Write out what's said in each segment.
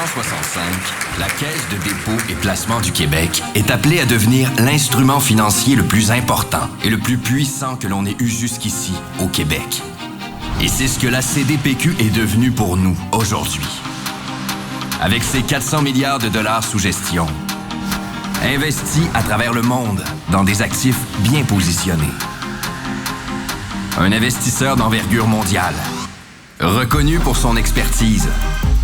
1965, la Caisse de dépôt et placement du Québec est appelée à devenir l'instrument financier le plus important et le plus puissant que l'on ait eu jusqu'ici au Québec. Et c'est ce que la CDPQ est devenue pour nous aujourd'hui. Avec ses 400 milliards de dollars sous gestion, investis à travers le monde dans des actifs bien positionnés. Un investisseur d'envergure mondiale, reconnu pour son expertise,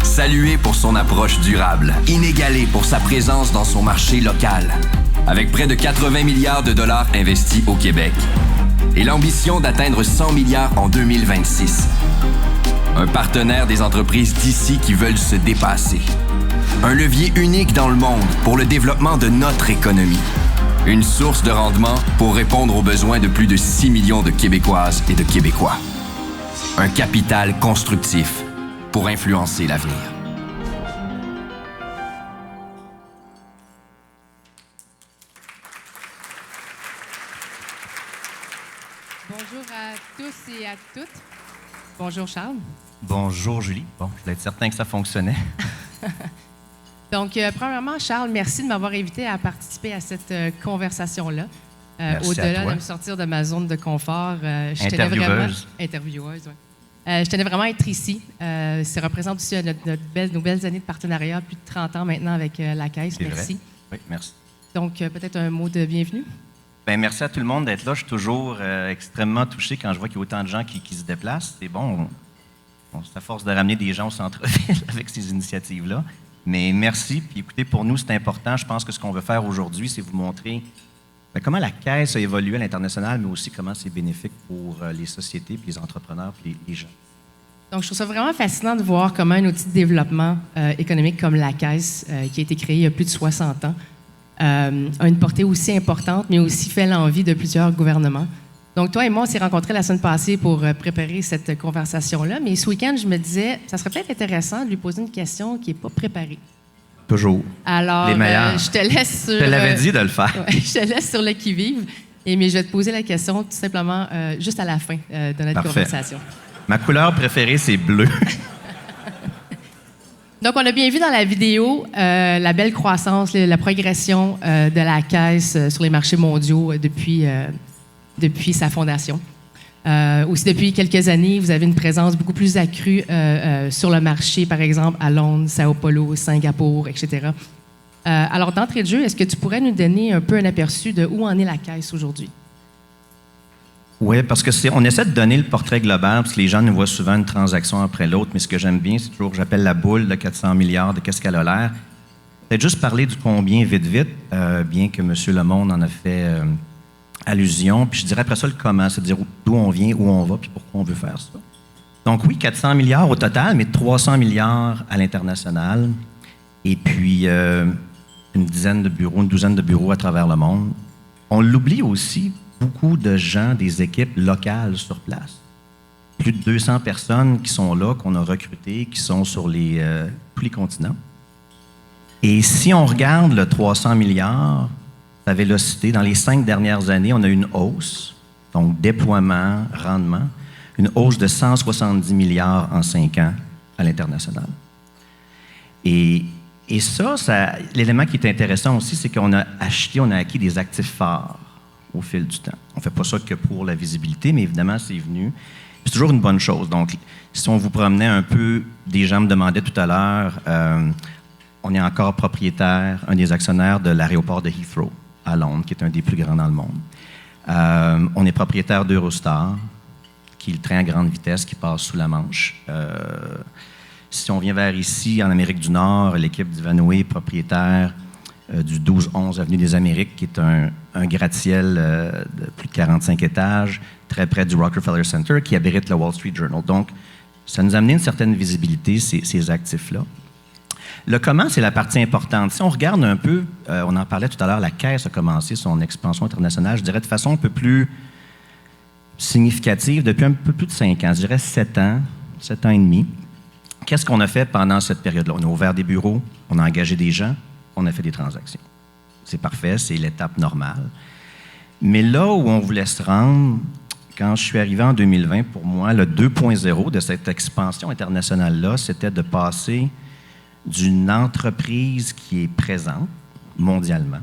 salué pour son approche durable, inégalé pour sa présence dans son marché local, avec près de 80 milliards de dollars investis au Québec et l'ambition d'atteindre 100 milliards en 2026. Un partenaire des entreprises d'ici qui veulent se dépasser. Un levier unique dans le monde pour le développement de notre économie. Une source de rendement pour répondre aux besoins de plus de 6 millions de Québécoises et de Québécois. Un capital constructif pour influencer l'avenir. Bonjour à tous et à toutes. Bonjour Charles. Bonjour Julie. Bon, je voulais être certain que ça fonctionnait. Donc, premièrement, Charles, merci de m'avoir invité à participer à cette conversation-là. Au-delà de me sortir de ma zone de confort, je tenais vraiment... Intervieweuse, oui. Je tenais vraiment à être ici. Ça représente aussi nos belles années de partenariat, plus de 30 ans maintenant avec la Caisse. Merci. Vrai. Oui, merci. Donc, peut-être un mot de bienvenue? Bien, merci à tout le monde d'être là. Je suis toujours extrêmement touché quand je vois qu'il y a autant de gens qui se déplacent. C'est bon, c'est à force de ramener des gens au centre-ville avec ces initiatives-là. Mais merci. Puis écoutez, pour nous, c'est important. Je pense que ce qu'on veut faire aujourd'hui, c'est vous montrer comment la Caisse a évolué à l'international, mais aussi comment c'est bénéfique pour les sociétés, puis les entrepreneurs, puis les gens. Donc, je trouve ça vraiment fascinant de voir comment un outil de développement économique comme la Caisse, qui a été créé il y a plus de 60 ans, a une portée aussi importante, mais aussi fait l'envie de plusieurs gouvernements. Donc, toi et moi, on s'est rencontrés la semaine passée pour préparer cette conversation-là, mais ce week-end, je me disais, ça serait peut-être intéressant de lui poser une question qui n'est pas préparée. Toujours. Alors, les meilleurs. Je te laisse sur... Je te l'avais dit de le faire. Ouais, je te laisse sur le qui-vive, mais je vais te poser la question tout simplement juste à la fin de notre conversation. Ma couleur préférée, c'est bleu. Donc, on a bien vu dans la vidéo la belle croissance, la progression de la Caisse sur les marchés mondiaux depuis sa fondation. Aussi, depuis quelques années, vous avez une présence beaucoup plus accrue sur le marché, par exemple, à Londres, Sao Paulo, Singapour, etc. Alors, d'entrée de jeu, est-ce que tu pourrais nous donner un peu un aperçu de où en est la Caisse aujourd'hui? Oui, parce que on essaie de donner le portrait global, parce que les gens nous voient souvent une transaction après l'autre, mais ce que j'aime bien, c'est toujours, j'appelle la boule de 400 milliards, de qu'est-ce qu'elle a l'air. Peut-être juste parler du combien vite, bien que M. Lemonde en a fait allusion, puis je dirais après ça le comment, c'est-à-dire d'où on vient, où on va, puis pourquoi on veut faire ça. Donc oui, 400 milliards au total, mais 300 milliards à l'international, et puis une douzaine de bureaux à travers le monde. On l'oublie aussi, beaucoup de gens, des équipes locales sur place. Plus de 200 personnes qui sont là, qu'on a recrutées, qui sont sur tous les continents. Et si on regarde le 300 milliards, sa vélocité, dans les 5 dernières années, on a eu une hausse, donc déploiement, rendement, une hausse de 170 milliards en 5 ans à l'international. Et ça, l'élément qui est intéressant aussi, c'est qu'on a acquis des actifs phares au fil du temps. On ne fait pas ça que pour la visibilité, mais évidemment, c'est venu. C'est toujours une bonne chose. Donc, si on vous promenait un peu, des gens me demandaient tout à l'heure, on est encore propriétaire, un des actionnaires de l'aéroport de Heathrow à Londres, qui est un des plus grands dans le monde. On est propriétaire d'Eurostar, qui est le train à grande vitesse qui passe sous la Manche. Si on vient vers ici, en Amérique du Nord, l'équipe d'Ivanhoé est propriétaire du 1211 Avenue des Amériques, qui est un gratte-ciel de plus de 45 étages, très près du Rockefeller Center, qui abrite le Wall Street Journal. Donc, ça nous a amené une certaine visibilité, ces actifs-là. Le comment, c'est la partie importante. Si on regarde un peu, on en parlait tout à l'heure, la Caisse a commencé son expansion internationale, je dirais de façon un peu plus significative, depuis un peu plus de 5 ans, je dirais 7 ans et demi. Qu'est-ce qu'on a fait pendant cette période-là? On a ouvert des bureaux, on a engagé des gens, on a fait des transactions. C'est parfait, c'est l'étape normale. Mais là où on voulait se rendre, quand je suis arrivé en 2020, pour moi, le 2.0 de cette expansion internationale-là, c'était de passer d'une entreprise qui est présente mondialement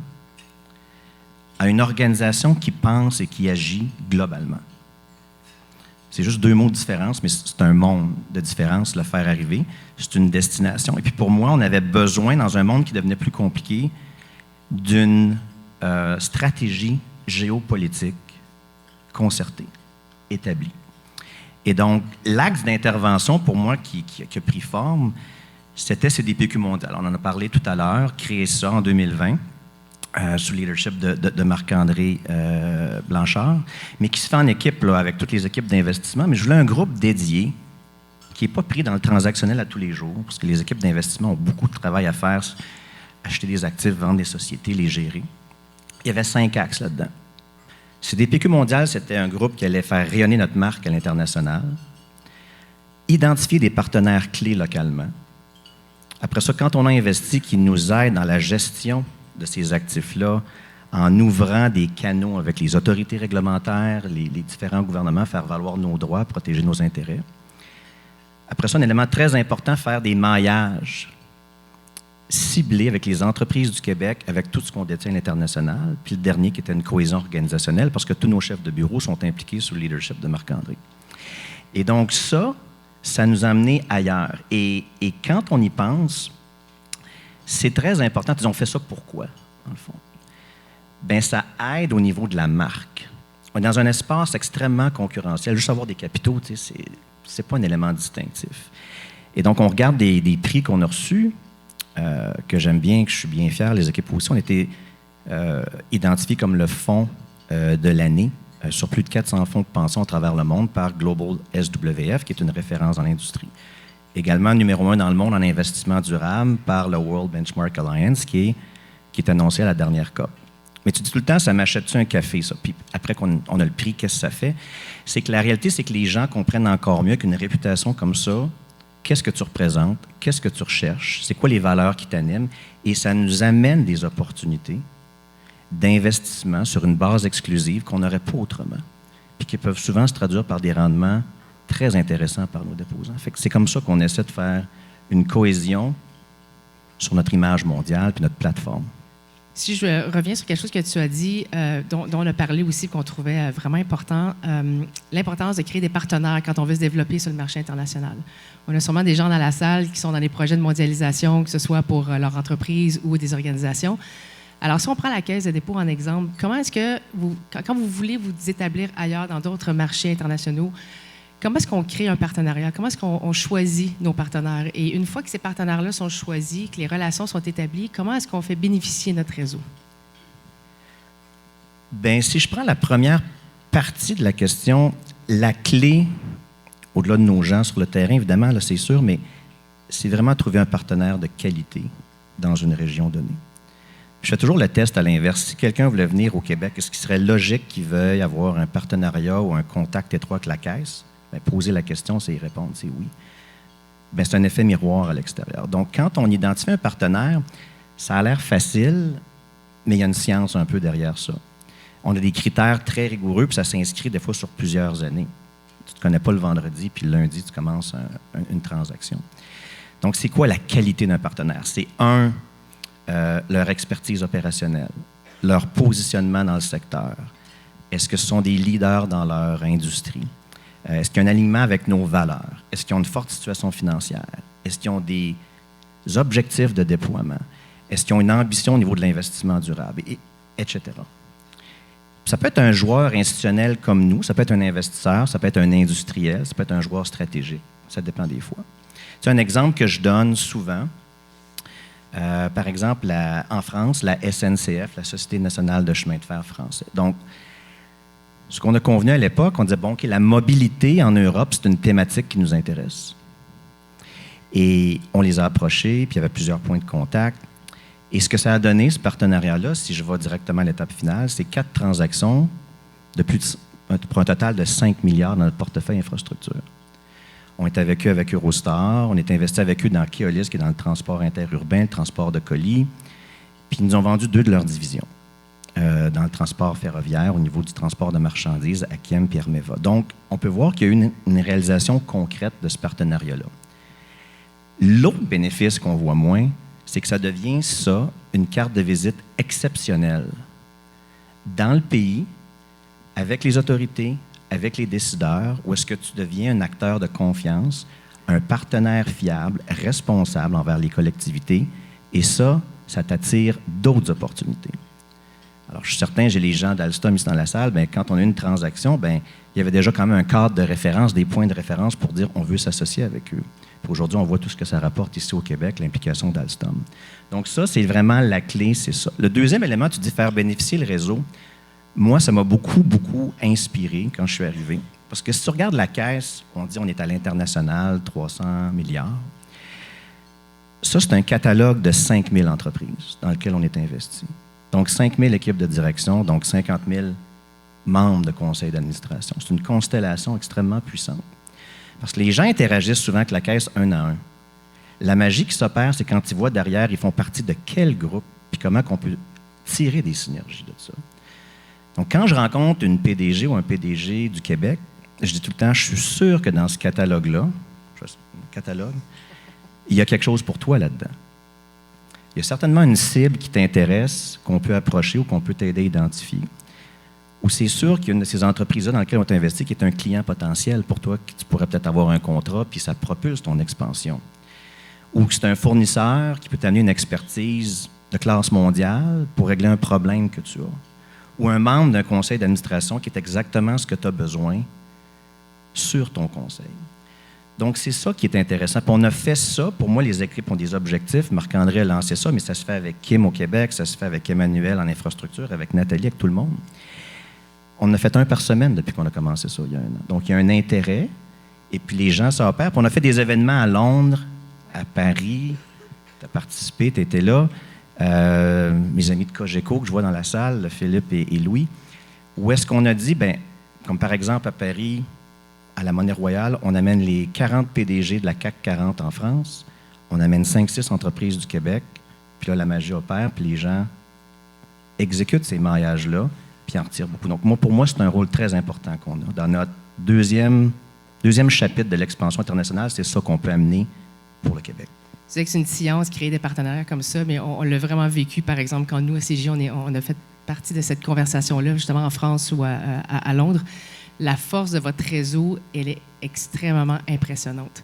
à une organisation qui pense et qui agit globalement. C'est juste deux mots de différence, mais c'est un monde de différence, le faire arriver. C'est une destination. Et puis pour moi, on avait besoin, dans un monde qui devenait plus compliqué, d'une stratégie géopolitique concertée, établie. Et donc, l'axe d'intervention, pour moi, qui a pris forme, c'était CDPQ mondial. On en a parlé tout à l'heure, créer ça en 2020. Sous le leadership de Marc-André Blanchard, mais qui se fait en équipe là, avec toutes les équipes d'investissement. Mais je voulais un groupe dédié qui n'est pas pris dans le transactionnel à tous les jours, parce que les équipes d'investissement ont beaucoup de travail à faire, acheter des actifs, vendre des sociétés, les gérer. Il y avait 5 axes là-dedans. CDPQ mondial, c'était un groupe qui allait faire rayonner notre marque à l'international, identifier des partenaires clés localement. Après ça, quand on a investi, qui nous aident dans la gestion de ces actifs-là, en ouvrant des canaux avec les autorités réglementaires, les différents gouvernements, faire valoir nos droits, protéger nos intérêts. Après ça, un élément très important, faire des maillages ciblés avec les entreprises du Québec, avec tout ce qu'on détient à l'international. Puis le dernier, qui était une cohésion organisationnelle, parce que tous nos chefs de bureau sont impliqués sous le leadership de Marc-André. Et donc ça nous a amené ailleurs. Et quand on y pense, c'est très important. Ils ont fait ça pourquoi, dans le fond? Bien, ça aide au niveau de la marque. On est dans un espace extrêmement concurrentiel. Juste avoir des capitaux, c'est pas un élément distinctif. Et donc, on regarde des prix qu'on a reçus, que j'aime bien, que je suis bien fier. Les équipes aussi ont été identifiés comme le fonds de l'année sur plus de 400 fonds de pension à travers le monde par Global SWF, qui est une référence dans l'industrie. Également numéro 1 dans le monde en investissement durable par le World Benchmark Alliance, qui est annoncé à la dernière COP. Mais tu dis tout le temps, ça m'achète-tu un café, ça? Puis après qu'on a le prix, qu'est-ce que ça fait? C'est que la réalité, c'est que les gens comprennent encore mieux qu'une réputation comme ça, qu'est-ce que tu représentes, qu'est-ce que tu recherches, c'est quoi les valeurs qui t'animent, et ça nous amène des opportunités d'investissement sur une base exclusive qu'on n'aurait pas autrement, puis qui peuvent souvent se traduire par des rendements très intéressant par nos déposants. Fait que c'est comme ça qu'on essaie de faire une cohésion sur notre image mondiale puis notre plateforme. Si je reviens sur quelque chose que tu as dit, dont on a parlé aussi, qu'on trouvait vraiment important, l'importance de créer des partenaires quand on veut se développer sur le marché international. On a sûrement des gens dans la salle qui sont dans des projets de mondialisation, que ce soit pour leur entreprise ou des organisations. Alors, si on prend la Caisse de dépôt en exemple, comment est-ce que quand vous voulez vous établir ailleurs dans d'autres marchés internationaux, comment est-ce qu'on crée un partenariat? Comment est-ce qu'on choisit nos partenaires? Et une fois que ces partenaires-là sont choisis, que les relations sont établies, comment est-ce qu'on fait bénéficier notre réseau? Bien, si je prends la première partie de la question, la clé, au-delà de nos gens sur le terrain, évidemment, là, c'est sûr, mais c'est vraiment trouver un partenaire de qualité dans une région donnée. Je fais toujours le test à l'inverse. Si quelqu'un voulait venir au Québec, est-ce qu'il serait logique qu'il veuille avoir un partenariat ou un contact étroit avec la Caisse? Bien, poser la question, c'est y répondre, c'est oui. Bien, c'est un effet miroir à l'extérieur. Donc, quand on identifie un partenaire, ça a l'air facile, mais il y a une science un peu derrière ça. On a des critères très rigoureux, puis ça s'inscrit des fois sur plusieurs années. Tu ne te connais pas le vendredi, puis le lundi, tu commences une transaction. Donc, c'est quoi la qualité d'un partenaire? C'est leur expertise opérationnelle, leur positionnement dans le secteur. Est-ce que ce sont des leaders dans leur industrie? Est-ce qu'il y a un alignement avec nos valeurs? Est-ce qu'ils ont une forte situation financière? Est-ce qu'ils ont des objectifs de déploiement? Est-ce qu'ils ont une ambition au niveau de l'investissement durable? Etc. Ça peut être un joueur institutionnel comme nous, ça peut être un investisseur, ça peut être un industriel, ça peut être un joueur stratégique. Ça dépend des fois. C'est un exemple que je donne souvent. Par exemple, en France, la SNCF, la Société nationale de chemin de fer français. Donc, ce qu'on a convenu à l'époque, on disait, bon, OK, la mobilité en Europe, c'est une thématique qui nous intéresse. Et on les a approchés, puis il y avait plusieurs points de contact. Et ce que ça a donné, ce partenariat-là, si je vais directement à l'étape finale, c'est 4 transactions pour un total de 5 milliards dans notre portefeuille infrastructure. On est avec eux avec Eurostar, on est investi avec eux dans Keolis, qui est dans le transport interurbain, le transport de colis. Puis ils nous ont vendu 2 de leurs divisions. Dans le transport ferroviaire, au niveau du transport de marchandises, Akiem et Hermeva. Donc, on peut voir qu'il y a eu une réalisation concrète de ce partenariat-là. L'autre bénéfice qu'on voit moins, c'est que ça devient ça, une carte de visite exceptionnelle dans le pays, avec les autorités, avec les décideurs, où est-ce que tu deviens un acteur de confiance, un partenaire fiable, responsable envers les collectivités, et ça t'attire d'autres opportunités. Alors, je suis certain, j'ai les gens d'Alstom ici dans la salle, bien, quand on a eu une transaction, bien, il y avait déjà quand même un cadre de référence, des points de référence pour dire on veut s'associer avec eux. Puis aujourd'hui, on voit tout ce que ça rapporte ici au Québec, l'implication d'Alstom. Donc ça, c'est vraiment la clé, c'est ça. Le deuxième élément, tu dis faire bénéficier le réseau. Moi, ça m'a beaucoup, beaucoup inspiré quand je suis arrivé. Parce que si tu regardes la caisse, on dit on est à l'international, 300 milliards. Ça, c'est un catalogue de 5000 entreprises dans lequel on est investi. Donc, 5000 équipes de direction, donc 50 000 membres de conseil d'administration. C'est une constellation extrêmement puissante. Parce que les gens interagissent souvent avec la caisse un à un. La magie qui s'opère, c'est quand ils voient derrière, ils font partie de quel groupe, puis comment on peut tirer des synergies de ça. Donc, quand je rencontre une PDG ou un PDG du Québec, je dis tout le temps, je suis sûr que dans ce catalogue-là, il y a quelque chose pour toi là-dedans. Il y a certainement une cible qui t'intéresse, qu'on peut approcher ou qu'on peut t'aider à identifier. Ou c'est sûr qu'il y a une de ces entreprises-là dans lesquelles on t'a investi qui est un client potentiel pour toi, que tu pourrais peut-être avoir un contrat, puis ça propulse ton expansion. Ou que c'est un fournisseur qui peut t'amener une expertise de classe mondiale pour régler un problème que tu as. Ou un membre d'un conseil d'administration qui est exactement ce que tu as besoin sur ton conseil. Donc, c'est ça qui est intéressant. Puis on a fait ça. Pour moi, les équipes ont des objectifs. Marc-André a lancé ça, mais ça se fait avec Kim au Québec, ça se fait avec Emmanuel en infrastructure, avec Nathalie, avec tout le monde. On a fait un par semaine depuis qu'on a commencé ça il y a un an. Donc, il y a un intérêt. Et puis, les gens s'opèrent. Puis on a fait des événements à Londres, à Paris. Tu as participé, tu étais là. Mes amis de Cogeco que je vois dans la salle, Philippe et Louis. Où est-ce qu'on a dit, bien, comme par exemple à Paris, à la Monnaie Royale, on amène les 40 PDG de la CAC 40 en France, on amène 5-6 entreprises du Québec, puis là, la magie opère, puis les gens exécutent ces maillages-là, puis en retirent beaucoup. Donc, pour moi, c'est un rôle très important qu'on a. Dans notre deuxième chapitre de l'expansion internationale, c'est ça qu'on peut amener pour le Québec. Tu sais que c'est une science, créer des partenaires comme ça, mais on l'a vraiment vécu, par exemple, quand nous, à CJ, on a fait partie de cette conversation-là, justement en France ou à Londres. La force de votre réseau, elle est extrêmement impressionnante.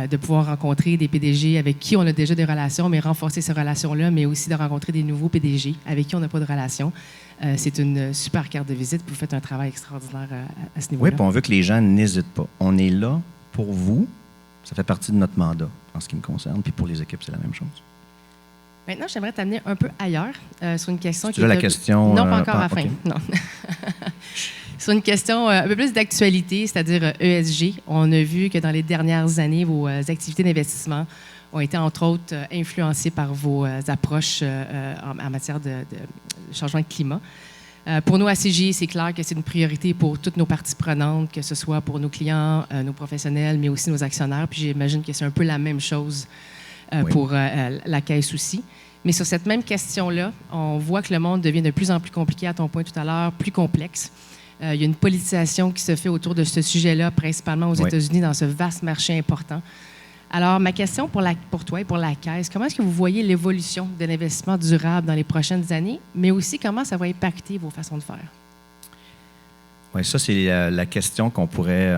De pouvoir rencontrer des PDG avec qui on a déjà des relations, mais renforcer ces relations-là, mais aussi de rencontrer des nouveaux PDG avec qui on n'a pas de relation. C'est une super carte de visite. Vous faites un travail extraordinaire à ce niveau-là. Oui, puis on veut que les gens n'hésitent pas. On est là pour vous. Ça fait partie de notre mandat, en ce qui me concerne. Puis pour les équipes, c'est la même chose. Maintenant, j'aimerais t'amener un peu ailleurs sur une question qui est... la question... Non, pas encore à la fin. Okay. Non. Sur une question un peu plus d'actualité, c'est-à-dire ESG. On a vu que dans les dernières années, vos activités d'investissement ont été, entre autres, influencées par vos approches en matière de changement de climat. Pour nous, à CJ, c'est clair que c'est une priorité pour toutes nos parties prenantes, que ce soit pour nos clients, nos professionnels, mais aussi nos actionnaires. Puis j'imagine que c'est un peu la même chose pour la Caisse aussi. Mais sur cette même question-là, on voit que le monde devient de plus en plus compliqué, à ton point tout à l'heure, plus complexe. Il y a une politisation qui se fait autour de ce sujet-là, principalement aux États-Unis, dans ce vaste marché important. Alors, ma question pour toi et pour la Caisse, comment est-ce que vous voyez l'évolution de l'investissement durable dans les prochaines années, mais aussi comment ça va impacter vos façons de faire? Oui, ça, c'est la question qu'on pourrait...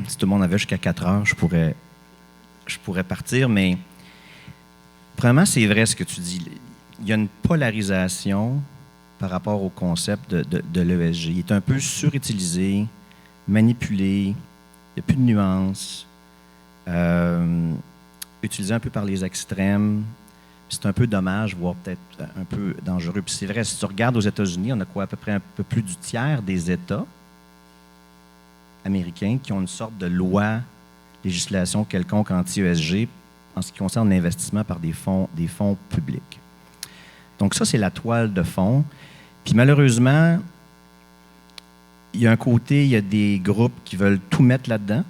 si tout le monde avait jusqu'à 4 heures, je pourrais partir, mais vraiment, c'est vrai ce que tu dis. Il y a une polarisation par rapport au concept de l'ESG. Il est un peu surutilisé, manipulé, il n'y a plus de nuances, utilisé un peu par les extrêmes. C'est un peu dommage, voire peut-être un peu dangereux. Puis c'est vrai, si tu regardes aux États-Unis, on a quoi, à peu près un peu plus du tiers des États américains qui ont une sorte de loi, législation quelconque anti-ESG en ce qui concerne l'investissement par des fonds publics. Donc ça, c'est la toile de fond. Puis malheureusement, il y a un côté, il y a des groupes qui veulent tout mettre là-dedans,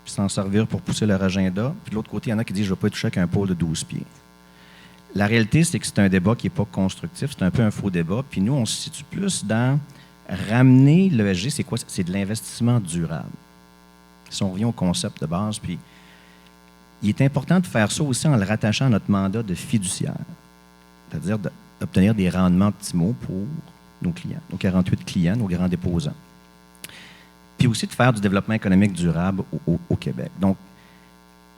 puis s'en servir pour pousser leur agenda. Puis de l'autre côté, il y en a qui disent « je ne vais pas toucher avec un pôle de 12 pieds ». La réalité, c'est que c'est un débat qui n'est pas constructif, c'est un peu un faux débat. Puis nous, on se situe plus dans ramener l'ESG, c'est quoi? C'est de l'investissement durable. Si on revient au concept de base, puis il est important de faire ça aussi en le rattachant à notre mandat de fiduciaire, c'est-à-dire d'obtenir des rendements optimaux pour nos clients, nos 48 clients, nos grands déposants. Puis aussi de faire du développement économique durable au Québec. Donc,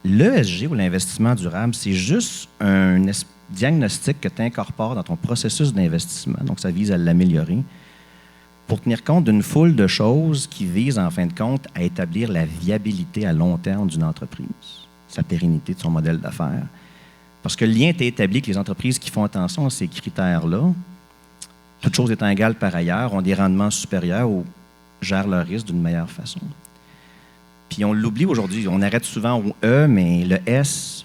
l'ESG ou l'investissement durable, c'est juste un diagnostic que tu incorpores dans ton processus d'investissement. Donc, ça vise à l'améliorer pour tenir compte d'une foule de choses qui visent, en fin de compte, à établir la viabilité à long terme d'une entreprise, sa pérennité de son modèle d'affaires. Parce que le lien est établi que les entreprises qui font attention à ces critères-là, toutes choses étant égales par ailleurs, ont des rendements supérieurs ou gèrent leurs risques d'une meilleure façon. Puis on l'oublie aujourd'hui, on arrête souvent au E, mais le S,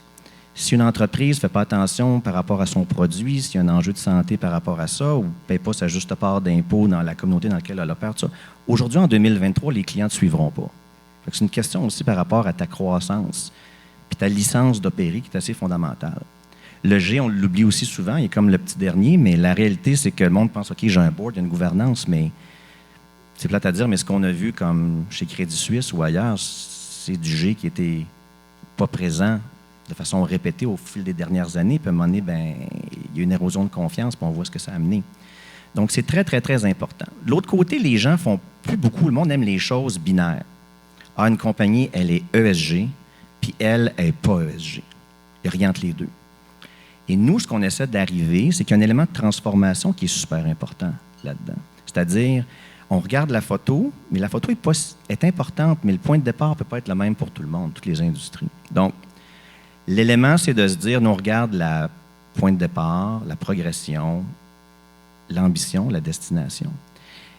si une entreprise ne fait pas attention par rapport à son produit, s'il y a un enjeu de santé par rapport à ça, ou ne paye pas sa juste part d'impôt dans la communauté dans laquelle elle opère, tout ça, aujourd'hui, en 2023, les clients ne te suivront pas. C'est une question aussi par rapport à ta croissance, puis ta licence d'opérer qui est assez fondamentale. Le G, on l'oublie aussi souvent, il est comme le petit dernier, mais la réalité, c'est que le monde pense, OK, j'ai un board, il y a une gouvernance, mais c'est plate à dire, mais ce qu'on a vu comme chez Crédit Suisse ou ailleurs, c'est du G qui n'était pas présent de façon répétée au fil des dernières années. Puis à un moment donné, il y a une érosion de confiance, puis on voit ce que ça a amené. Donc, c'est très, très, très important. De l'autre côté, les gens font plus beaucoup, le monde aime les choses binaires. Ah, une compagnie, elle est ESG, puis elle n'est pas ESG. Il n'y a rien entre les deux. Et nous, ce qu'on essaie d'arriver, c'est qu'il y a un élément de transformation qui est super important là-dedans. C'est-à-dire, on regarde la photo, mais la photo est importante, mais le point de départ ne peut pas être le même pour tout le monde, toutes les industries. Donc, l'élément, c'est de se dire, nous, on regarde le point de départ, la progression, l'ambition, la destination.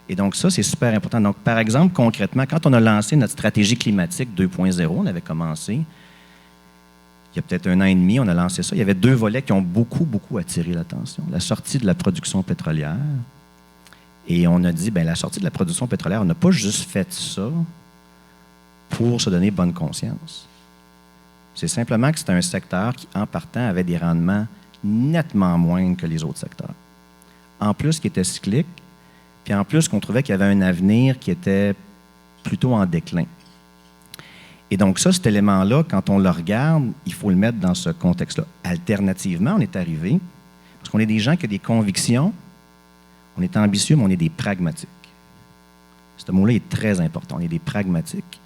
Et donc, ça, c'est super important. Donc, par exemple, concrètement, quand on a lancé notre stratégie climatique 2.0, on avait commencé, il y a peut-être 1 an et demi, on a lancé ça. Il y avait 2 volets qui ont beaucoup, beaucoup attiré l'attention. La sortie de la production pétrolière. Et on a dit, la sortie de la production pétrolière, on n'a pas juste fait ça pour se donner bonne conscience. C'est simplement que c'était un secteur qui, en partant, avait des rendements nettement moindres que les autres secteurs. En plus, qui était cyclique, puis en plus, qu'on trouvait qu'il y avait un avenir qui était plutôt en déclin. Et donc ça, cet élément-là, quand on le regarde, il faut le mettre dans ce contexte-là. Alternativement, on est arrivé, parce qu'on est des gens qui ont des convictions, on est ambitieux, mais on est des pragmatiques. Ce mot-là est très important, on est des pragmatiques.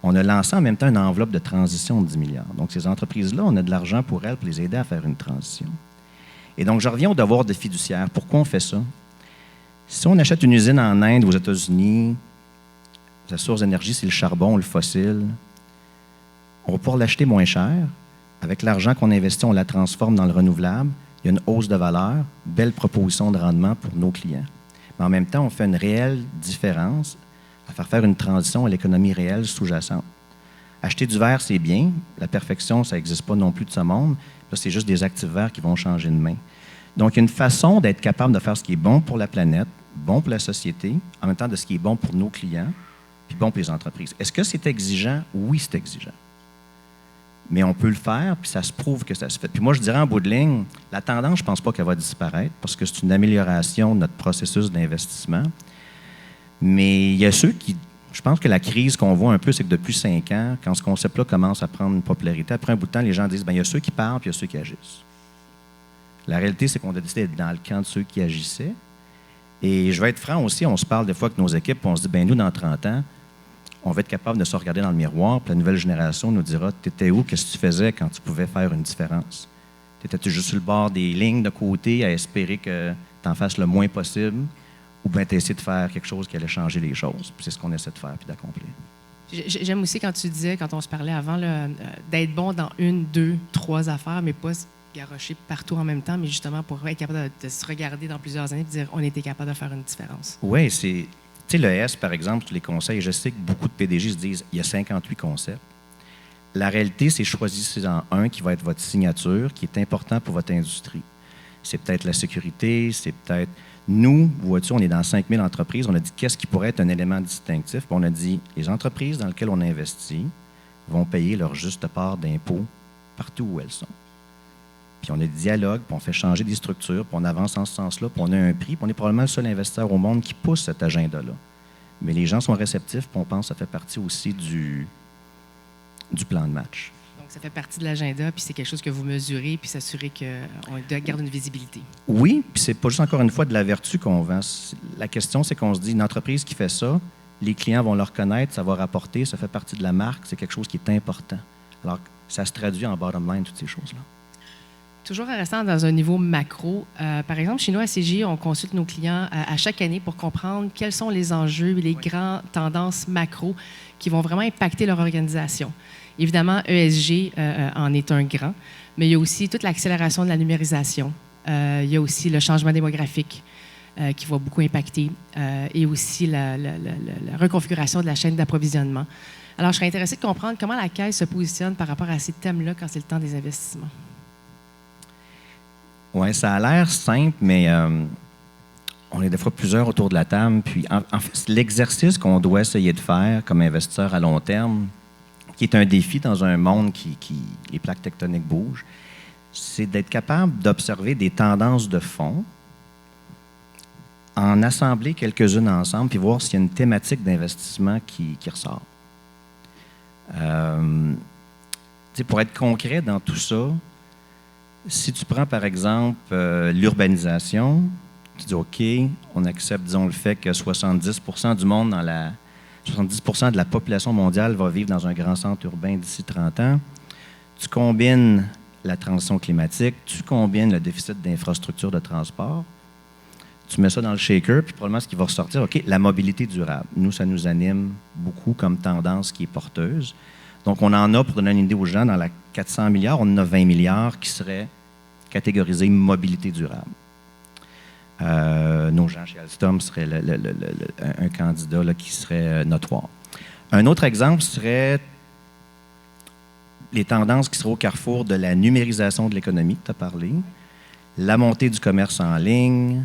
On a lancé en même temps une enveloppe de transition de 10 milliards. Donc ces entreprises-là, on a de l'argent pour elles, pour les aider à faire une transition. Et donc je reviens au devoir de fiduciaire. Pourquoi on fait ça? Si on achète une usine en Inde, aux États-Unis, sa source d'énergie, c'est le charbon ou le fossile, on va pouvoir l'acheter moins cher. Avec l'argent qu'on investit, on la transforme dans le renouvelable. Il y a une hausse de valeur, belle proposition de rendement pour nos clients. Mais en même temps, on fait une réelle différence à faire une transition à l'économie réelle sous-jacente. Acheter du verre, c'est bien. La perfection, ça n'existe pas non plus de ce monde. Là, c'est juste des actifs verts qui vont changer de main. Donc, il y a une façon d'être capable de faire ce qui est bon pour la planète, bon pour la société, en même temps de ce qui est bon pour nos clients, puis bon pour les entreprises. Est-ce que c'est exigeant? Oui, c'est exigeant. Mais on peut le faire, puis ça se prouve que ça se fait. Puis moi, je dirais en bout de ligne, la tendance, je ne pense pas qu'elle va disparaître parce que c'est une amélioration de notre processus d'investissement. Mais il y a ceux qui... Je pense que la crise qu'on voit un peu, c'est que depuis 5 ans, quand ce concept-là commence à prendre une popularité, après un bout de temps, les gens disent, il y a ceux qui parlent, puis il y a ceux qui agissent. La réalité, c'est qu'on a décidé d'être dans le camp de ceux qui agissaient. Et je vais être franc aussi, on se parle des fois avec nos équipes, puis on se dit, nous, dans 30 ans, on va être capable de se regarder dans le miroir, puis la nouvelle génération nous dira, t'étais où, qu'est-ce que tu faisais quand tu pouvais faire une différence? T'étais-tu juste sur le bord des lignes de côté à espérer que tu en fasses le moins possible, ou bien tu as essayé de faire quelque chose qui allait changer les choses? Puis c'est ce qu'on essaie de faire puis d'accomplir. J'aime aussi quand tu disais, quand on se parlait avant, d'être bon dans 1, 2, 3 affaires, mais pas se garrocher partout en même temps, mais justement pour être capable de se regarder dans plusieurs années et dire on était capable de faire une différence. Oui, c'est... Tu sais, le S, par exemple, tous les conseils, je sais que beaucoup de PDG se disent il y a 58 concepts. La réalité, c'est choisissez-en un qui va être votre signature, qui est important pour votre industrie. C'est peut-être la sécurité, c'est peut-être... Nous, vois-tu, on est dans 5000 entreprises, on a dit qu'est-ce qui pourrait être un élément distinctif. Puis on a dit les entreprises dans lesquelles on investit vont payer leur juste part d'impôts partout où elles sont. Puis on a des dialogues, puis on fait changer des structures, puis on avance en ce sens-là, puis on a un prix, puis on est probablement le seul investisseur au monde qui pousse cet agenda-là. Mais les gens sont réceptifs, puis on pense que ça fait partie aussi du plan de match. Donc, Ça fait partie de l'agenda, puis c'est quelque chose que vous mesurez, puis s'assurer qu'on garde une visibilité. Oui, puis c'est pas juste encore une fois de la vertu qu'on vend. La question, c'est qu'on se dit, une entreprise qui fait ça, les clients vont le reconnaître, ça va rapporter, ça fait partie de la marque, c'est quelque chose qui est important. Alors, ça se traduit en bottom line, toutes ces choses-là. Toujours en restant dans un niveau macro, par exemple, chez nous à CGI, on consulte nos clients à chaque année pour comprendre quels sont les enjeux et les grandes tendances macro qui vont vraiment impacter leur organisation. Évidemment, ESG en est un grand, mais il y a aussi toute l'accélération de la numérisation. Il y a aussi le changement démographique qui va beaucoup impacter et aussi la reconfiguration de la chaîne d'approvisionnement. Alors, je serais intéressée de comprendre comment la Caisse se positionne par rapport à ces thèmes-là quand c'est le temps des investissements. Oui, ça a l'air simple, mais on est des fois plusieurs autour de la table. Puis, en fait, l'exercice qu'on doit essayer de faire comme investisseur à long terme, qui est un défi dans un monde qui les plaques tectoniques bougent, c'est d'être capable d'observer des tendances de fond, en assembler quelques-unes ensemble, puis voir s'il y a une thématique d'investissement qui ressort. Pour être concret dans tout ça, si tu prends, par exemple, l'urbanisation, tu dis, OK, on accepte, disons, le fait que 70 du monde 70 de la population mondiale va vivre dans un grand centre urbain d'ici 30 ans. Tu combines la transition climatique, tu combines le déficit d'infrastructures de transport, tu mets ça dans le shaker, puis probablement ce qui va ressortir, OK, la mobilité durable. Nous, ça nous anime beaucoup comme tendance qui est porteuse. Donc, on en a, pour donner une idée aux gens, dans la 400 milliards, on en a 20 milliards qui seraient catégorisés mobilité durable. Nos gens chez Alstom seraient un candidat là, qui serait notoire. Un autre exemple serait les tendances qui seraient au carrefour de la numérisation de l'économie, tu as parlé, la montée du commerce en ligne,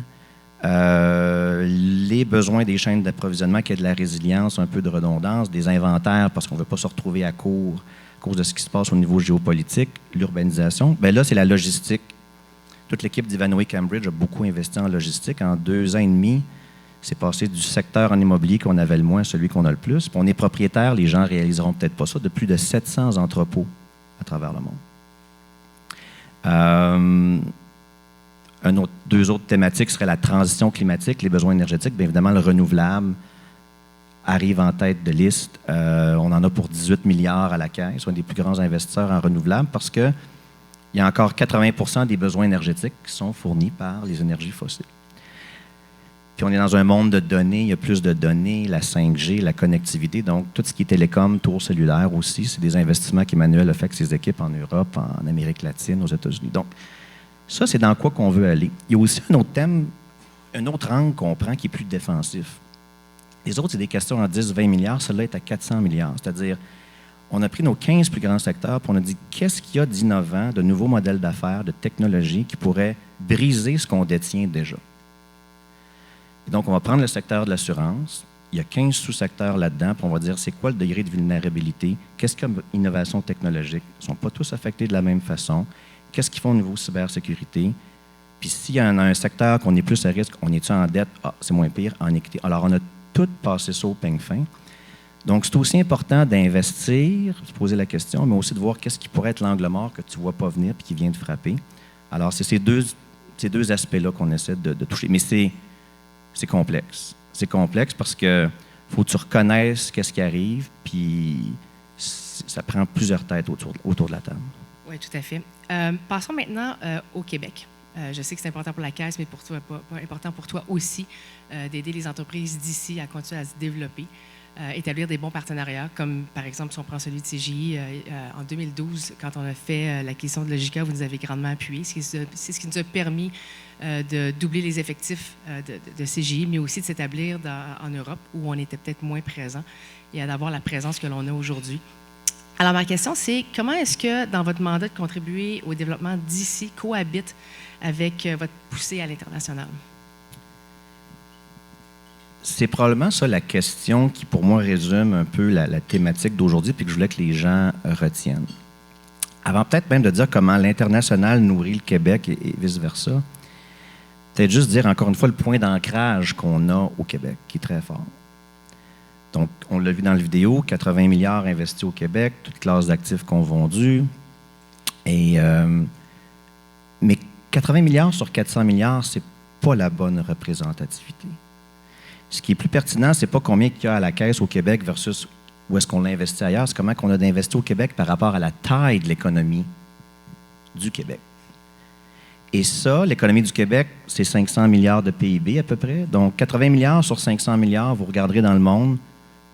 les besoins des chaînes d'approvisionnement, qui est de la résilience, un peu de redondance, des inventaires parce qu'on ne veut pas se retrouver à court à cause de ce qui se passe au niveau géopolitique, l'urbanisation. Bien là, c'est la logistique. Toute l'équipe d'Ivanhoé Cambridge a beaucoup investi en logistique. En 2 ans et demi, c'est passé du secteur en immobilier qu'on avait le moins à celui qu'on a le plus. Puis on est propriétaire, les gens ne réaliseront peut-être pas ça, de plus de 700 entrepôts à travers le monde. 2 autres thématiques seraient la transition climatique, les besoins énergétiques. Bien évidemment, le renouvelable arrive en tête de liste. On en a pour 18 milliards à la Caisse, un des plus grands investisseurs en renouvelable, parce qu'il y a encore 80 des besoins énergétiques qui sont fournis par les énergies fossiles. Puis on est dans un monde de données, il y a plus de données, la 5G, la connectivité, donc tout ce qui est télécom, tour cellulaire aussi, c'est des investissements qu'Emmanuel a fait avec ses équipes en Europe, en Amérique latine, aux États-Unis. Donc, ça, c'est dans quoi qu'on veut aller. Il y a aussi un autre thème, un autre angle qu'on prend qui est plus défensif. Les autres, c'est des questions en 10-20 milliards. Celle-là est à 400 milliards. C'est-à-dire, on a pris nos 15 plus grands secteurs puis on a dit qu'est-ce qu'il y a d'innovant, de nouveaux modèles d'affaires, de technologies qui pourraient briser ce qu'on détient déjà. Et donc, on va prendre le secteur de l'assurance. Il y a 15 sous-secteurs là-dedans, puis on va dire c'est quoi le degré de vulnérabilité, qu'est-ce qu'il y a comme innovation technologique. Ils ne sont pas tous affectés de la même façon. Qu'est-ce qu'ils font au niveau cybersécurité? Puis s'il y en a un secteur qu'on est plus à risque, on est-tu en dette? Ah, c'est moins pire, en équité. Alors, on a tout passé ça au peigne fin. Donc, c'est aussi important d'investir, de se poser la question, mais aussi de voir qu'est-ce qui pourrait être l'angle mort que tu ne vois pas venir puis qui vient de frapper. Alors, c'est ces deux aspects-là qu'on essaie de toucher. Mais c'est complexe. C'est complexe parce que faut que tu reconnaisses qu'est-ce qui arrive, puis ça prend plusieurs têtes autour de la table. Oui, tout à fait. Passons maintenant au Québec. Je sais que c'est important pour la Caisse, mais pour toi, pas important pour toi aussi d'aider les entreprises d'ici à continuer à se développer, établir des bons partenariats, comme par exemple si on prend celui de CGI. En 2012, quand on a fait l'acquisition de Logica, vous nous avez grandement appuyé. C'est ce qui nous a permis de doubler les effectifs de CGI, mais aussi de s'établir en Europe, où on était peut-être moins présent, et d'avoir la présence que l'on a aujourd'hui. Alors, ma question, c'est comment est-ce que, dans votre mandat de contribuer au développement d'ici, cohabite avec votre poussée à l'international? C'est probablement ça la question qui, pour moi, résume un peu la thématique d'aujourd'hui puis que je voulais que les gens retiennent. Avant peut-être même de dire comment l'international nourrit le Québec et vice-versa, peut-être juste dire encore une fois le point d'ancrage qu'on a au Québec, qui est très fort. Donc, on l'a vu dans la vidéo, 80 milliards investis au Québec, toutes classes d'actifs confondues, Mais 80 milliards sur 400 milliards, c'est pas la bonne représentativité. Ce qui est plus pertinent, c'est pas combien il y a à la caisse au Québec versus où est-ce qu'on l'a investi ailleurs, c'est comment on a investi au Québec par rapport à la taille de l'économie du Québec. Et ça, l'économie du Québec, c'est 500 milliards de PIB à peu près. Donc, 80 milliards sur 500 milliards, vous regarderez dans le monde,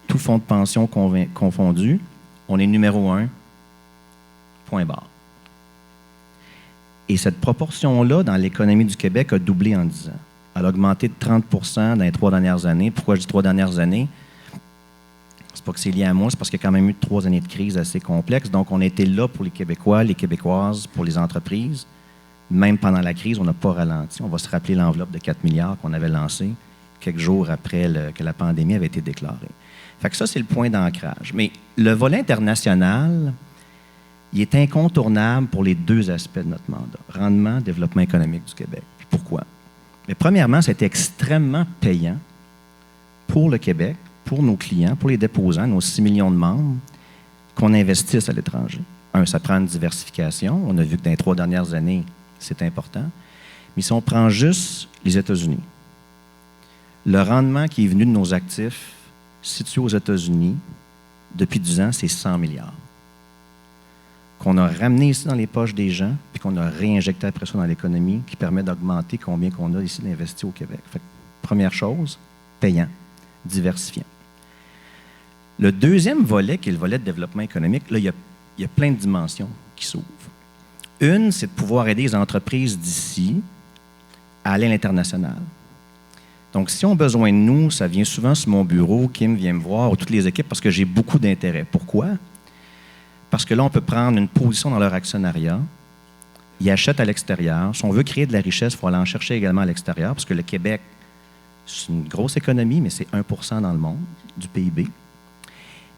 tout fonds de pension confondu, on est numéro 1, point barre. Et cette proportion-là, dans l'économie du Québec, a doublé en 10 ans. Elle a augmenté de 30 % dans les 3 dernières années. Pourquoi je dis 3 dernières années? C'est pas que c'est lié à moi, c'est parce qu'il y a quand même eu 3 années de crise assez complexes. Donc, on a été là pour les Québécois, les Québécoises, pour les entreprises. Même pendant la crise, on n'a pas ralenti. On va se rappeler l'enveloppe de 4 milliards qu'on avait lancée quelques jours après que la pandémie avait été déclarée. Fait que ça, c'est le point d'ancrage. Mais le volet international, il est incontournable pour les 2 aspects de notre mandat. Rendement, développement économique du Québec. Puis pourquoi? Mais premièrement, c'était extrêmement payant pour le Québec, pour nos clients, pour les déposants, nos 6 millions de membres, qu'on investisse à l'étranger. Ça prend une diversification. On a vu que dans les 3 dernières années, c'est important. Mais si on prend juste les États-Unis, le rendement qui est venu de nos actifs situés aux États-Unis depuis 10 ans, c'est 100 milliards. Qu'on a ramené ici dans les poches des gens, puis qu'on a réinjecté après ça dans l'économie, qui permet d'augmenter combien qu'on a ici d'investis au Québec. Fait que, première chose, payant, diversifiant. Le deuxième volet, qui est le volet de développement économique, là, il y a plein de dimensions qui s'ouvrent. Une, c'est de pouvoir aider les entreprises d'ici à aller à l'international. Donc, si on a besoin de nous, ça vient souvent sur mon bureau, Kim vient me voir, ou toutes les équipes, parce que j'ai beaucoup d'intérêt. Pourquoi? Parce que là, on peut prendre une position dans leur actionnariat, ils achètent à l'extérieur. Si on veut créer de la richesse, il faut aller en chercher également à l'extérieur, parce que le Québec, c'est une grosse économie, mais c'est 1 % dans le monde du PIB.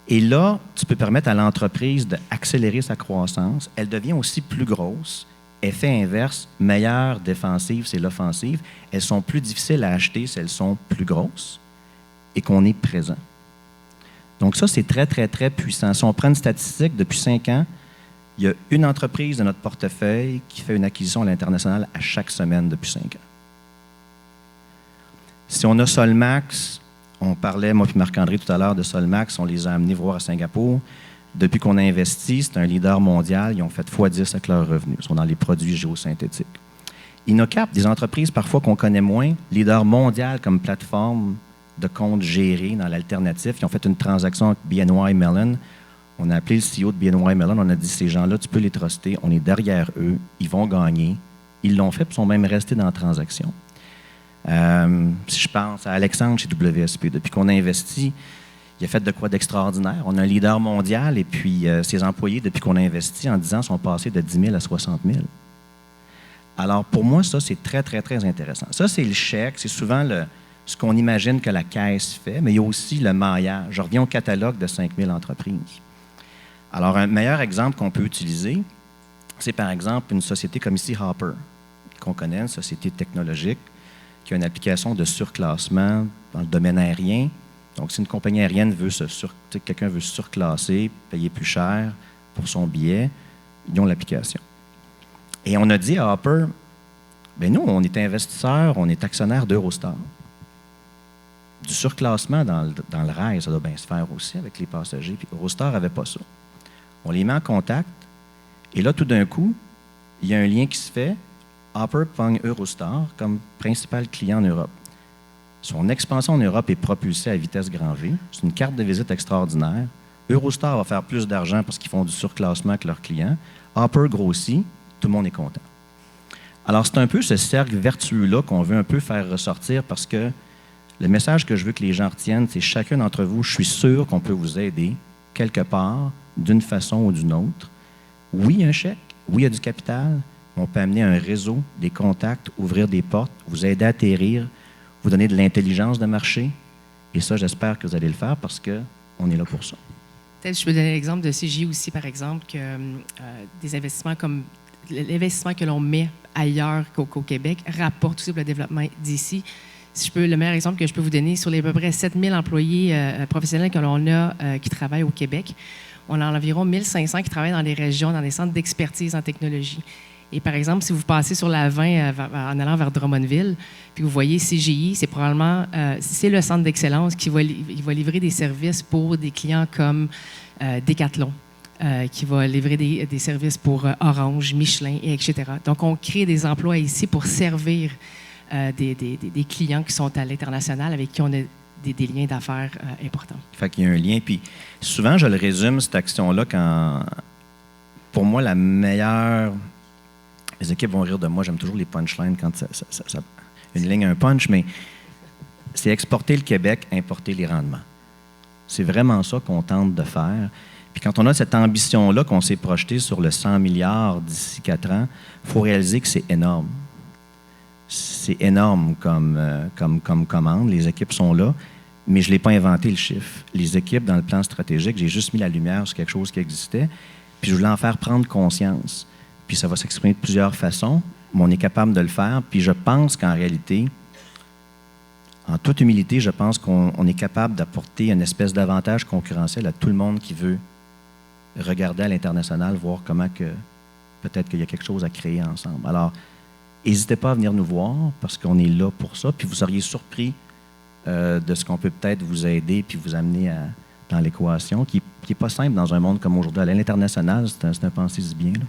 Et là, tu peux permettre à l'entreprise d'accélérer sa croissance. Elle devient aussi plus grosse. Effet inverse, meilleure défensive, c'est l'offensive. Elles sont plus difficiles à acheter si elles sont plus grosses et qu'on est présent. Donc ça, c'est très, très, très puissant. Si on prend une statistique, depuis 5 ans, il y a une entreprise de notre portefeuille qui fait une acquisition à l'international à chaque semaine depuis 5 ans. Si on a Solmax, on parlait, moi et Marc-André tout à l'heure, de Solmax, on les a amenés voir à Singapour. Depuis qu'on a investi, c'est un leader mondial. Ils ont fait x10 avec leurs revenus. Ils sont dans les produits géosynthétiques. Innocap, des entreprises parfois qu'on connaît moins, leader mondial comme plateforme de comptes gérés dans l'alternatif. Ils ont fait une transaction avec BNY Mellon. On a appelé le CEO de BNY Mellon. On a dit, ces gens-là, tu peux les truster. On est derrière eux. Ils vont gagner. Ils l'ont fait, puis sont même restés dans la transaction. Si je pense à Alexandre chez WSP, depuis qu'on a investi, il a fait de quoi d'extraordinaire. On a un leader mondial et puis ses employés, depuis qu'on a investi, en 10 ans, sont passés de 10 000 à 60 000. Alors, pour moi, ça, c'est très, très, très intéressant. Ça, c'est le chèque. C'est souvent ce qu'on imagine que la caisse fait, mais il y a aussi le maillage. Je reviens au catalogue de 5 000 entreprises. Alors, un meilleur exemple qu'on peut utiliser, c'est par exemple une société comme ici Hopper, qu'on connaît, une société technologique, qui a une application de surclassement dans le domaine aérien. Donc, si une compagnie aérienne quelqu'un veut surclasser, payer plus cher pour son billet, ils ont l'application. Et on a dit à Hopper, bien nous, on est investisseurs, on est actionnaire d'Eurostar. Du surclassement dans le rail, ça doit bien se faire aussi avec les passagers. Puis Eurostar n'avait pas ça. On les met en contact, et là, tout d'un coup, il y a un lien qui se fait. Hopper pogne Eurostar comme principal client en Europe. Son expansion en Europe est propulsée à vitesse grand V. C'est une carte de visite extraordinaire. Eurostar va faire plus d'argent parce qu'ils font du surclassement avec leurs clients. Hopper grossit, tout le monde est content. Alors, c'est un peu ce cercle vertueux-là qu'on veut un peu faire ressortir parce que le message que je veux que les gens retiennent, c'est chacun d'entre vous, je suis sûr qu'on peut vous aider quelque part, d'une façon ou d'une autre. Oui, il y a un chèque. Oui, il y a du capital. On peut amener un réseau, des contacts, ouvrir des portes, vous aider à atterrir, vous donner de l'intelligence de marché. Et ça, j'espère que vous allez le faire parce qu'on est là pour ça. Peut-être je peux donner l'exemple de CJ aussi, par exemple, que des investissements comme l'investissement que l'on met ailleurs qu'au Québec rapporte aussi pour le développement d'ici. Si je peux, le meilleur exemple que je peux vous donner, sur les à peu près 7 000 employés professionnels que l'on a qui travaillent au Québec, On a environ 1500 qui travaillent dans les régions, dans des centres d'expertise en technologie. Et par exemple, si vous passez sur la 20 en allant vers Drummondville, puis vous voyez CGI, c'est probablement c'est le centre d'excellence qui va livrer des services pour des clients comme Decathlon, qui va livrer des services pour Orange, Michelin, et etc. Donc, on crée des emplois ici pour servir des clients qui sont à l'international, avec qui on a des liens d'affaires importants. Fait qu'il y a un lien. Puis souvent, je le résume, cette action-là, quand, pour moi, la meilleure... Les équipes vont rire de moi, j'aime toujours les punchlines quand une ligne a un punch, mais c'est exporter le Québec, importer les rendements. C'est vraiment ça qu'on tente de faire. Puis quand on a cette ambition-là, qu'on s'est projeté sur le 100 milliards d'ici 4 ans, il faut réaliser que c'est énorme. C'est énorme comme commande. Les équipes sont là, mais je ne l'ai pas inventé, le chiffre. Les équipes, dans le plan stratégique, j'ai juste mis la lumière sur quelque chose qui existait, puis je voulais en faire prendre conscience. Puis ça va s'exprimer de plusieurs façons, mais on est capable de le faire. Puis je pense qu'en réalité, en toute humilité, je pense qu'on est capable d'apporter une espèce d'avantage concurrentiel à tout le monde qui veut regarder à l'international, voir comment que peut-être qu'il y a quelque chose à créer ensemble. Alors, n'hésitez pas à venir nous voir, parce qu'on est là pour ça. Puis vous seriez surpris de ce qu'on peut peut-être vous aider puis vous amener dans l'équation, qui n'est pas simple dans un monde comme aujourd'hui. À l'international, c'est un pensée si bien, là.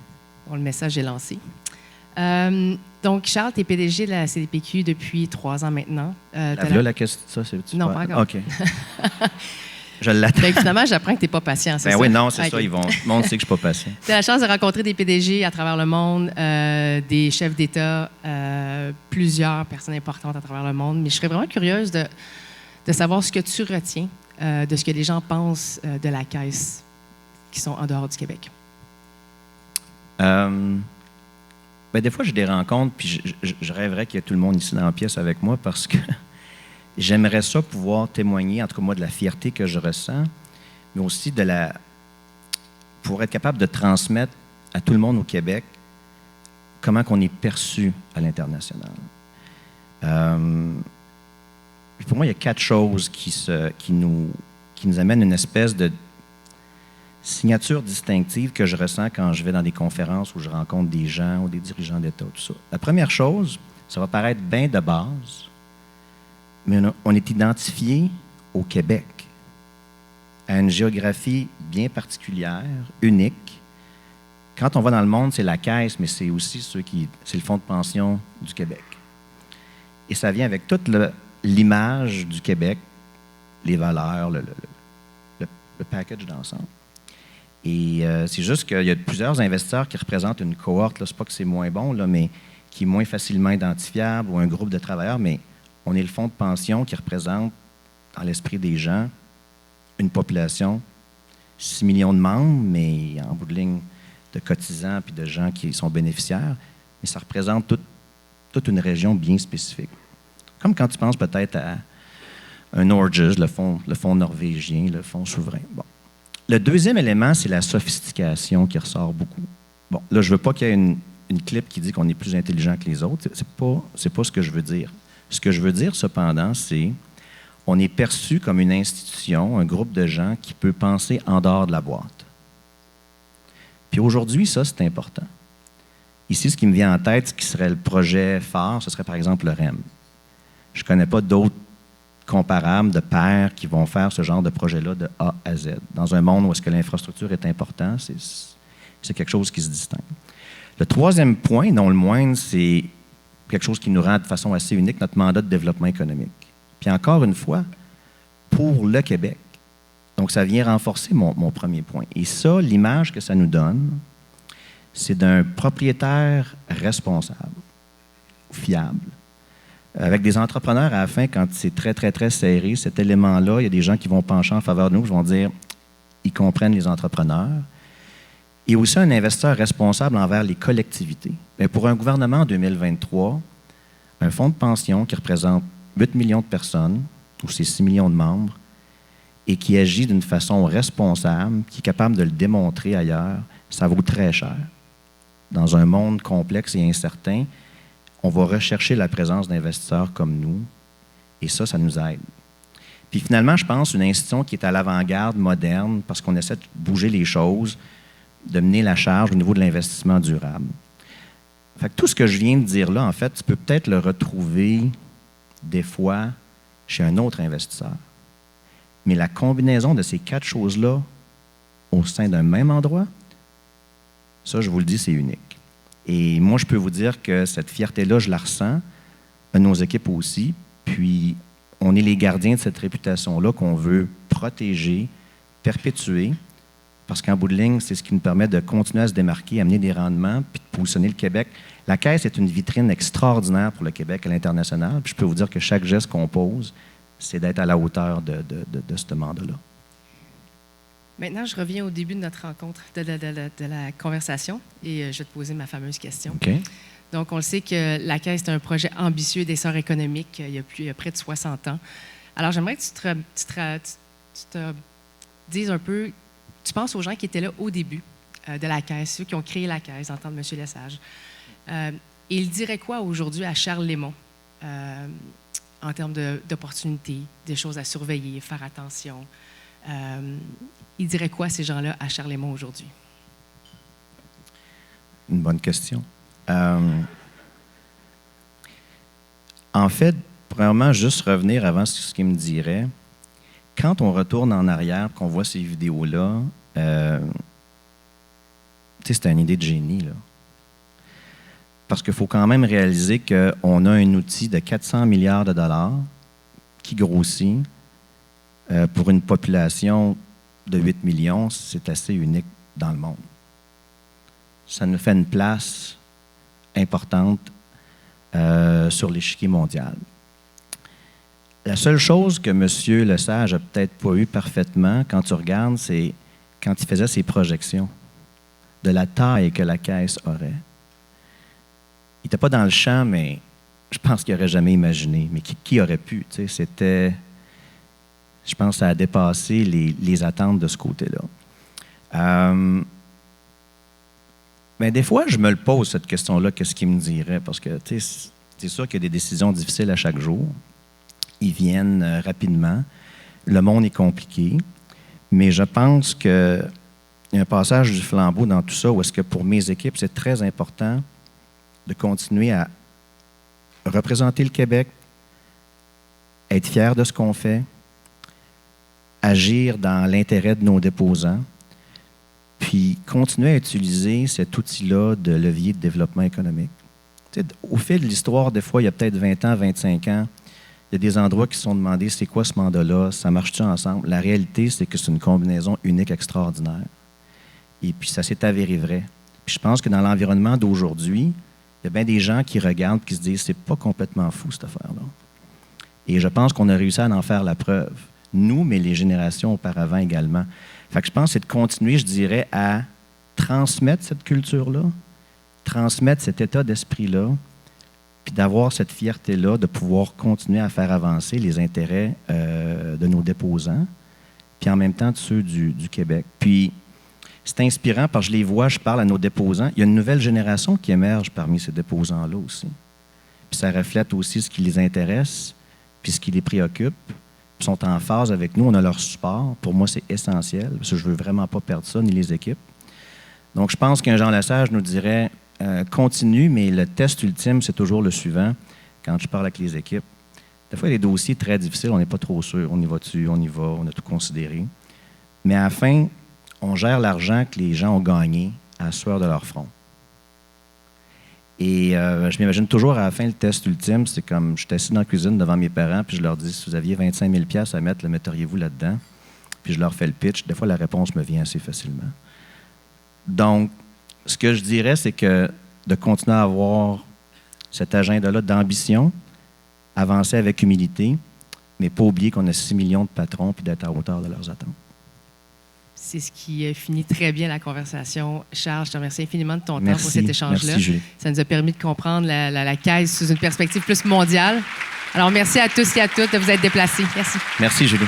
Bon, le message est lancé. Donc, Charles, tu es PDG de la CDPQ depuis 3 ans maintenant. La question, ça, c'est... Non, pas encore. OK. Je l'attends. Ben, finalement, j'apprends que tu n'es pas patient, c'est ça? Oui, non, c'est okay. ça. Le monde sait que je ne suis pas patient. Tu as la chance de rencontrer des PDG à travers le monde, des chefs d'État, plusieurs personnes importantes à travers le monde. Mais je serais vraiment curieuse de savoir ce que tu retiens de ce que les gens pensent de la Caisse qui sont en dehors du Québec. Des fois, j'ai des rencontres, puis je rêverais qu'il y ait tout le monde ici dans la pièce avec moi, parce que j'aimerais ça pouvoir témoigner, en tout cas moi, de la fierté que je ressens, mais aussi pour être capable de transmettre à tout le monde au Québec comment qu'on est perçu à l'international. Pour moi, il y a 4 choses qui nous amènent une espèce de signature distinctive que je ressens quand je vais dans des conférences où je rencontre des gens ou des dirigeants d'État, tout ça. La première chose, ça va paraître bien de base, mais on est identifié au Québec, à une géographie bien particulière, unique. Quand on va dans le monde, c'est la Caisse, mais c'est aussi c'est le Fonds de pension du Québec. Et ça vient avec toute l'image du Québec, les valeurs, le package d'ensemble. Et c'est juste qu'il y a plusieurs investisseurs qui représentent une cohorte. Ce n'est pas que c'est moins bon, là, mais qui est moins facilement identifiable, ou un groupe de travailleurs, mais on est le fonds de pension qui représente, dans l'esprit des gens, une population, 6 millions de membres, mais en bout de ligne de cotisants puis de gens qui sont bénéficiaires. Mais ça représente toute une région bien spécifique. Comme quand tu penses peut-être à un Norges, le fonds norvégien, le fonds souverain. Bon. Le deuxième élément, c'est la sophistication qui ressort beaucoup. Bon, là, je ne veux pas qu'il y ait une clip qui dit qu'on est plus intelligent que les autres. C'est pas ce que je veux dire. Ce que je veux dire, cependant, c'est on est perçu comme une institution, un groupe de gens qui peut penser en dehors de la boîte. Puis aujourd'hui, ça, c'est important. Ici, ce qui me vient en tête, ce qui serait le projet phare, ce serait par exemple le REM. Je ne connais pas d'autres comparables de pairs qui vont faire ce genre de projet-là de A à Z. Dans un monde où est-ce que l'infrastructure est importante, c'est quelque chose qui se distingue. Le troisième point, non le moindre, c'est quelque chose qui nous rend de façon assez unique, notre mandat de développement économique. Puis encore une fois, pour le Québec. Donc, ça vient renforcer mon premier point. Et ça, l'image que ça nous donne, c'est d'un propriétaire responsable, fiable, avec des entrepreneurs à la fin, quand c'est très, très, très serré, cet élément-là, il y a des gens qui vont pencher en faveur de nous, qui vont dire, ils comprennent les entrepreneurs. Et aussi un investisseur responsable envers les collectivités. Bien, pour un gouvernement en 2023, un fonds de pension qui représente 8 millions de personnes, ou ses 6 millions de membres, et qui agit d'une façon responsable, qui est capable de le démontrer ailleurs, ça vaut très cher. Dans un monde complexe et incertain, on va rechercher la présence d'investisseurs comme nous, et ça nous aide. Puis finalement, je pense une institution qui est à l'avant-garde, moderne, parce qu'on essaie de bouger les choses, de mener la charge au niveau de l'investissement durable. Fait que tout ce que je viens de dire là, en fait, tu peux peut-être le retrouver des fois chez un autre investisseur. Mais la combinaison de ces 4 choses-là au sein d'un même endroit, ça, je vous le dis, c'est unique. Et moi, je peux vous dire que cette fierté-là, je la ressens, nos équipes aussi, puis on est les gardiens de cette réputation-là qu'on veut protéger, perpétuer, parce qu'en bout de ligne, c'est ce qui nous permet de continuer à se démarquer, amener des rendements, puis de positionner le Québec. La Caisse est une vitrine extraordinaire pour le Québec à l'international, puis je peux vous dire que chaque geste qu'on pose, c'est d'être à la hauteur de ce mandat-là. Maintenant, je reviens au début de notre rencontre, de la conversation, et je vais te poser ma fameuse question. OK. Donc, on le sait que la Caisse est un projet ambitieux d'essor économique il y a près de 60 ans. Alors, j'aimerais que tu te dises un peu, tu penses aux gens qui étaient là au début de la Caisse, ceux qui ont créé la Caisse, en temps de M. Lesage. Ils diraient quoi aujourd'hui à Charles Lémon en termes d'opportunités, des choses à surveiller, faire attention? Ils diraient quoi, ces gens-là, à Charles Lémon aujourd'hui? Une bonne question. En fait, premièrement, juste revenir avant ce qu'il me dirait. Quand on retourne en arrière, qu'on voit ces vidéos-là, c'était une idée de génie, là. Parce qu'il faut quand même réaliser qu'on a un outil de 400 milliards de dollars qui grossit pour une population de 8 millions, c'est assez unique dans le monde. Ça nous fait une place importante sur l'échiquier mondial. La seule chose que M. Lesage n'a peut-être pas eu parfaitement, quand tu regardes, c'est quand il faisait ses projections de la taille que la Caisse aurait. Il n'était pas dans le champ, mais je pense qu'il n'aurait jamais imaginé. Mais qui aurait pu? C'était... Je pense que ça a dépassé les attentes de ce côté-là. Mais des fois, je me le pose, cette question-là, qu'est-ce qu'il me dirait? Parce que, c'est sûr qu'il y a des décisions difficiles à chaque jour. Ils viennent rapidement. Le monde est compliqué. Mais je pense qu'il y a un passage du flambeau dans tout ça où est-ce que pour mes équipes, c'est très important de continuer à représenter le Québec, être fier de ce qu'on fait, agir dans l'intérêt de nos déposants, puis continuer à utiliser cet outil-là de levier de développement économique. Au fil de l'histoire, des fois, il y a peut-être 20 ans, 25 ans, il y a des endroits qui se sont demandés c'est quoi ce mandat-là, ça marche-tu ensemble? La réalité, c'est que c'est une combinaison unique, extraordinaire. Et puis, ça s'est avéré vrai. Puis je pense que dans l'environnement d'aujourd'hui, il y a bien des gens qui regardent et qui se disent c'est pas complètement fou, cette affaire-là. Et je pense qu'on a réussi à en faire la preuve. Nous, mais les générations auparavant également. Fait que je pense que c'est de continuer, je dirais, à transmettre cette culture-là, transmettre cet état d'esprit-là, puis d'avoir cette fierté-là de pouvoir continuer à faire avancer les intérêts de nos déposants, puis en même temps de ceux du Québec. Puis c'est inspirant parce que je les vois, je parle à nos déposants. Il y a une nouvelle génération qui émerge parmi ces déposants-là aussi. Puis ça reflète aussi ce qui les intéresse, puis ce qui les préoccupe. Ils sont en phase avec nous, on a leur support. Pour moi, c'est essentiel, parce que je ne veux vraiment pas perdre ça, ni les équipes. Donc, je pense qu'un Jean Lesage nous dirait continue, mais le test ultime, c'est toujours le suivant. Quand je parle avec les équipes, des fois, il y a des dossiers très difficiles, on n'est pas trop sûr. On y va-tu, on y va, on a tout considéré. Mais à la fin, on gère l'argent que les gens ont gagné à la sueur de leur front. Et je m'imagine toujours à la fin, le test ultime, c'est comme je suis assis dans la cuisine devant mes parents, puis je leur dis, si vous aviez 25 000 $ à mettre, le metteriez-vous là-dedans? Puis je leur fais le pitch. Des fois, la réponse me vient assez facilement. Donc, ce que je dirais, c'est que de continuer à avoir cet agenda-là d'ambition, avancer avec humilité, mais pas oublier qu'on a 6 millions de patrons, puis d'être à hauteur de leurs attentes. C'est ce qui finit très bien la conversation. Charles, je te remercie infiniment de ton temps pour cet échange-là. Merci, Julie. Ça nous a permis de comprendre la Caisse sous une perspective plus mondiale. Alors, merci à tous et à toutes de vous être déplacés. Merci. Merci, Julie.